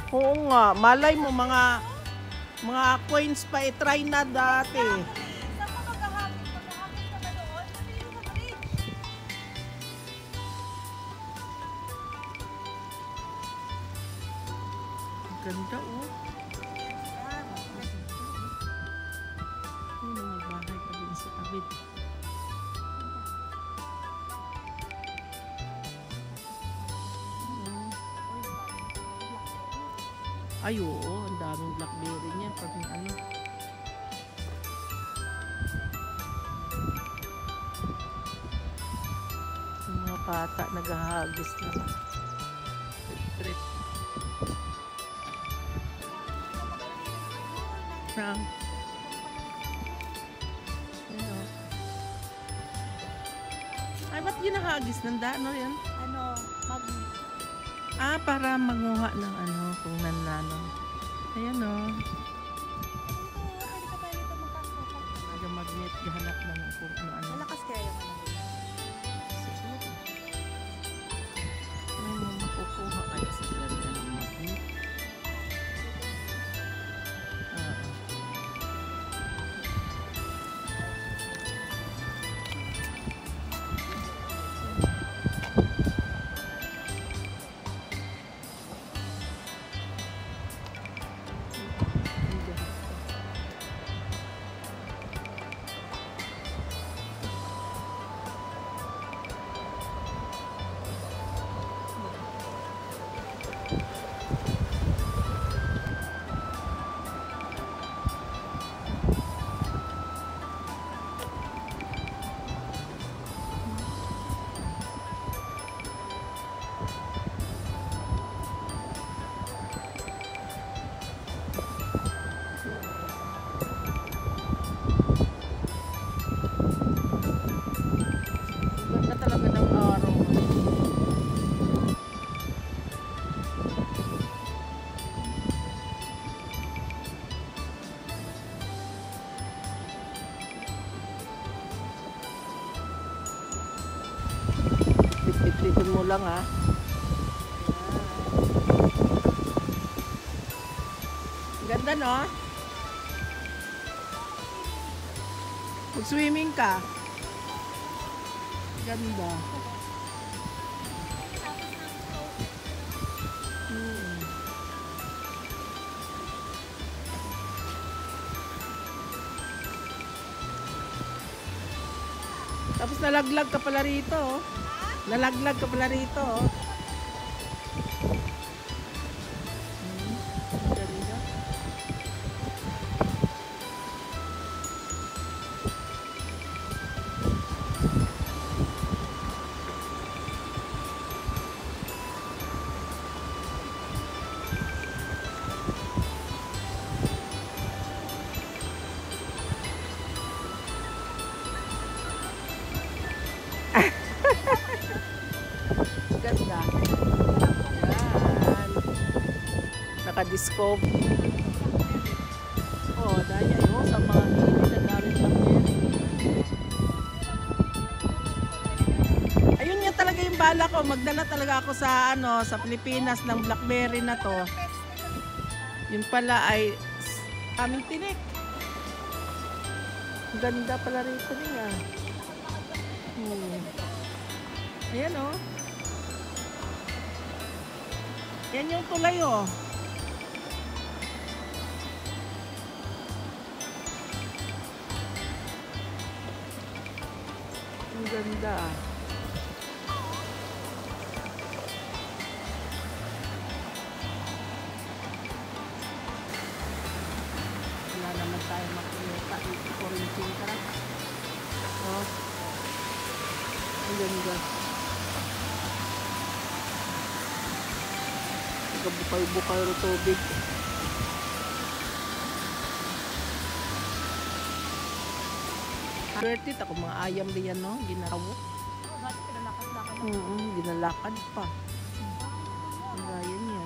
Oo nga, malay mo mga coins pa i-try na dati. Saan ka maghahapon? Maghahapon ka ba doon? Sabihin mo sa bridge. Ganda oh. May mga bahay pa din sa tabi. Ay oo, ang daming blackberry niya pag ano. Yung mga bata naghahagis na. Trip. Na. Ano? Ay, ba't ginahagis? Ano yan? Ano, Para manguha ng ano, kung nanano. Ayan o. pwede ka tayo dito magkasukat. Nag-magnet, gahanap ng kung ano-ano. Malakas kaya yung ano. Siguro. May mga makukuha kaya sa ganda ng magnet. Ganda talaga ng araw. Tip-tip-tipin mo lang ha. Ganda no? Mag-swimming ka. Ganda. Tapos nalaglag ka pala rito. Oh. Nalaglag ka pala rito. Oh. Ganda. Ganda. Yan. Naka-discover. Oh, dahil yun. Sa mga gilid, ang dami blackberry. Ayun nga talaga yung bala ko. Magdala talaga ako sa sa Pilipinas ng blackberry na to. Yun pala ay aming tinik. Ganda pala rito niya. Ayan o. Yan yung tulay o. Ang ganda. Wala naman tayo makikita. Quarantine ka lang. Oh. Ang ganda. Bukay-bukay ro tubig. Bertit ako mga ayam diyan no, ginawo. Bakit pinalakad-lakad? Ginalakad pa. Ang gaya niya.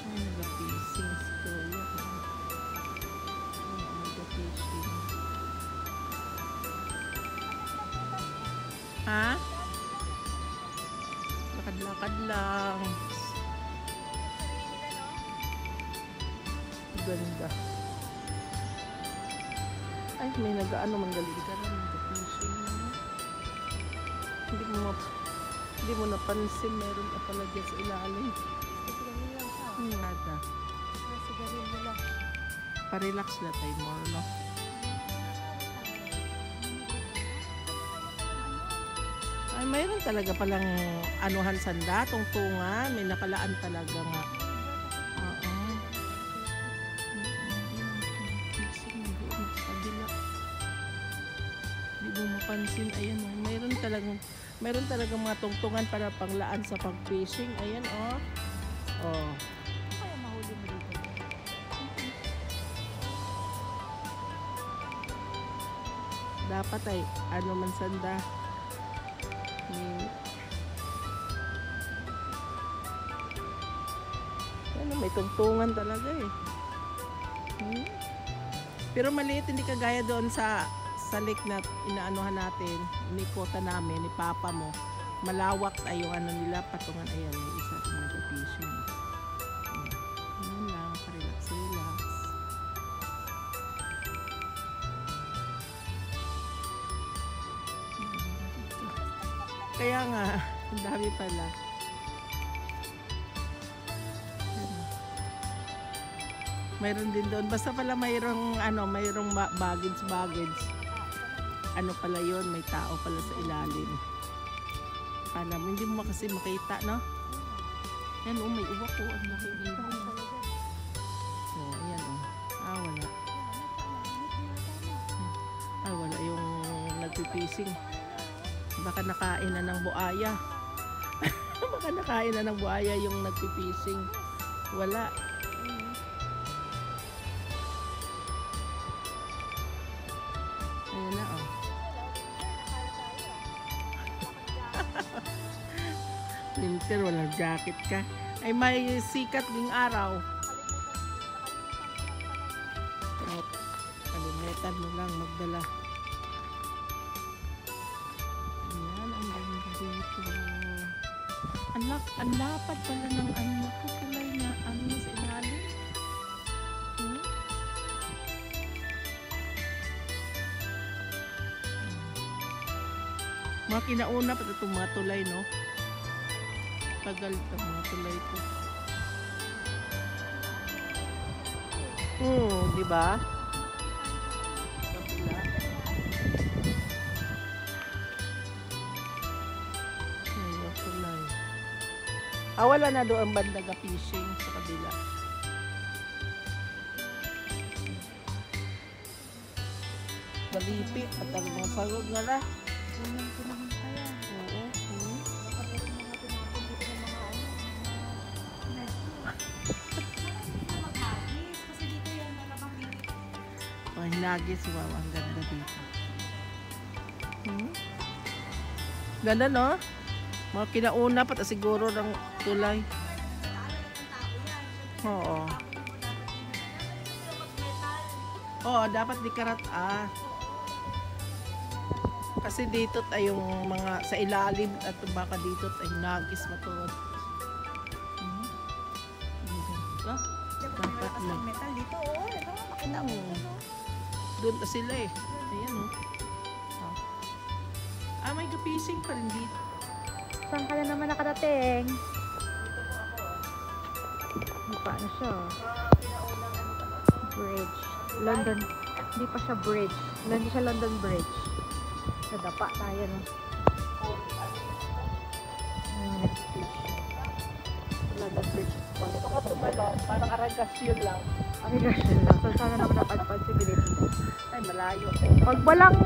Ay, nag-fishing si Kuya. Nag-fishing. Ha? Lakad-lakad lang. ganda. Ay, may nag-ano, manggaling ka rin. Nag-fishing. Hindi mo napansin, meron ka pala dyan sa ilalim. Sigarilyo lang siya. Nada. Sigarilyo lang. Pa-relax na tayo more, no? Ay, mayroon talaga palang anuhan sanda, tungtungan. May nakalaan talaga nga. Oo. Hindi mo mapansin. Ayan, oh. Mayroon talagang mga tungtungan para panglaan sa pag-fishing. Ayan, oh. Oh. Kaya mahuli mo dito. Dapat ay ano man sanda. Ano, may tungtungan talaga eh. Pero maliit, hindi kagaya doon sa lake na inaanuhan natin, inikota namin, ni Papa mo. Malawak ay yung ano nila, patungan. Ayan, may isa na nag-fishing. Ayan lang, relax. Kaya nga, ang dami pala. Mayroon din doon. Basta pala mayroong baggage. Ano pala yon, may tao pala sa ilalim. Para hindi mo kasi makita, no? Yan, oh, may uwak ko. Ang laki dito. Oh, ayan, oh. Wala. Wala yung nagpipising. Baka nakain na ng buaya. Baka nakain na ng buaya yung nagpipising. Wala. Ayan na, oh. Winter, walang jacket ka. Ay, may sikat ng araw. Oh, kalimutan mo lang magdala. Ayan, ang ganda dito. Ang lapad pala ng ano ko. Kulay na ano sa ilalim. Mga kinauna pa itong mga tulay, no? Tagal itong mga tulay ko. Di ba? Kabila. Ayan, tulay. Wala na doon ang banda ka fishing sa kabila. Balipit at ang mga pagod nga na. Unang kaya. Oo. Kapag mga tinapon dito ng mga ano. Maghagis. Kasi dito yan, nakabangin. Oh, hinagis. Wow, ang ganda dito. Ganda, no? Mga kinauna pa, siguro ng tulay. Oo. Oo, dapat di karat kasi dito ay yung mga sa ilalim at baka dito ay nagis matuod. Dapat na. Metal dito, oh. Ito, makita mo. Doon na sila eh. Ayan, oh. May gapising pa rin dito. Saan ka na naman nakadating? Paano siya? Bridge. London. Hindi pa siya bridge. Hindi siya London Bridge. Nadapa tayo, no? London Bridge. Ito ka tumalo. Parang aragasyon lang. Ay, gosh, lang. So, sana naman napadpad si Bilip. Ay, malayo. Pag walang,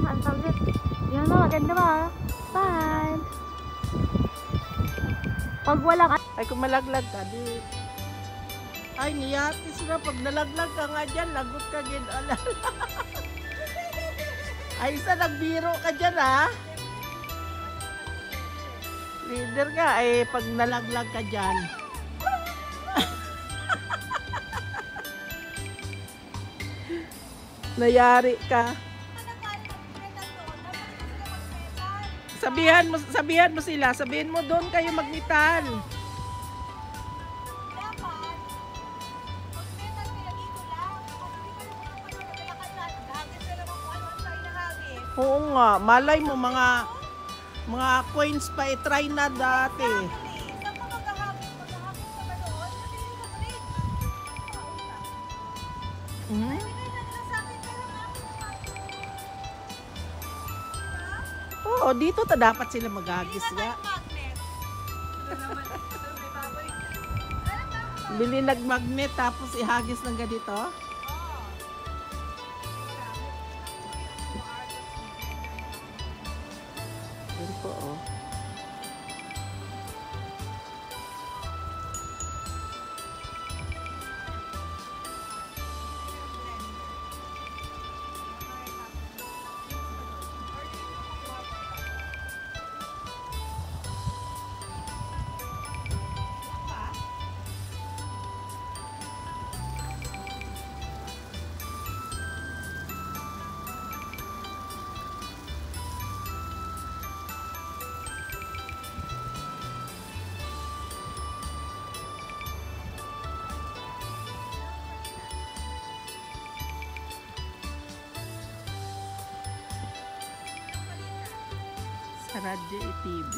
ang tawag dito. Yan na, maganda ba? Bye! Pag walang, Ay, kung malaglag ka, di... Ay, niyatis na. Pag nalaglag ka nga dyan, lagot ka din. Ay, isa nagbiro ka dyan, ha? Leader nga, ay pag nalaglag ka dyan. Nayari ka. Sabihan mo sila, sabihin mo doon kayo magnitan. Oo nga, malay mo mga coins pa i-try na dati. Saan ka maghahapon? Maghahapon ka ba doon? Kasi sa bridge. Mhm. Bigay na nila sa akin pero Oo, dito ta dapat sila maghagis nga. magnet. Ano naman? Pero may baboy. Bili nag-magnet tapos ihagis ng ganito. Yan po, oh. Sa Radyo TV.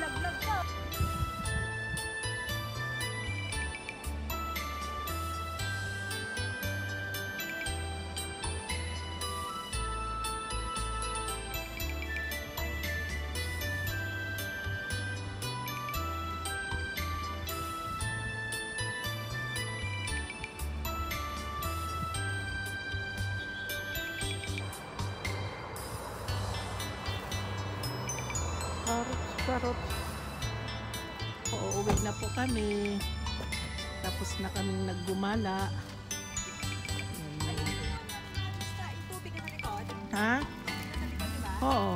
Laglag ka. Carrots. Uuwi na po kami. Tapos na kaming naggumala. Basta itubig na sa likod. Ha? Sa likod, di ba? Oo.